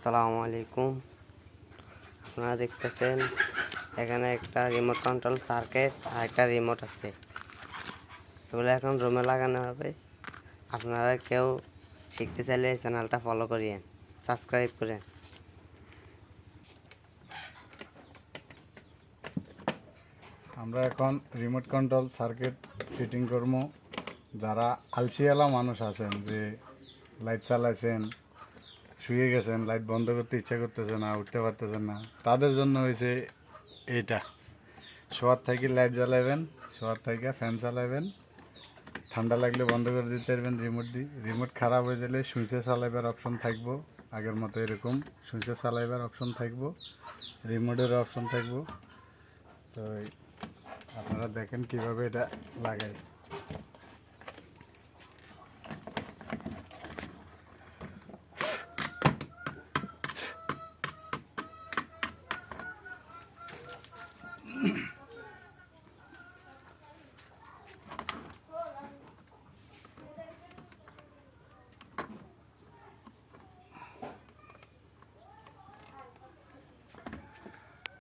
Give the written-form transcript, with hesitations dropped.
আসসালামু আলাইকুম। আপনারা দেখতেছেন এখানে একটা রিমোট কন্ট্রোল সার্কিট আর একটা রিমোট আছে। এগুলো এখন রুমে লাগানো হবে। আপনারা কেউ শিখতে চাইলে এই চ্যানেলটা ফলো করিয়েন, সাবস্ক্রাইব করেন। আমরা এখন রিমোট কন্ট্রোল সার্কিট ফিটিং করবো। যারা আলসিয়ালা মানুষ আছেন, যে লাইট চালাইছেন, শুয়ে গেছেন, লাইট বন্ধ করতে ইচ্ছা করতেছে না, উঠতে পারতেছেন না, তাদের জন্য হয়েছে এইটা। শোয়ার থেকে লাইট জ্বালাবেন, শোয়ার থেকে ফ্যান চালাবেন, ঠান্ডা লাগলে বন্ধ করে দিতে পারবেন রিমোট দিয়ে। রিমোট খারাপ হয়ে গেলে সুইচে চালাইবার অপশন থাকবো, আগের মতো এরকম সুইচে চালাইবার অপশন থাকবো, রিমোটের অপশন থাকবো। তো আপনারা দেখেন কিভাবে এটা লাগাই।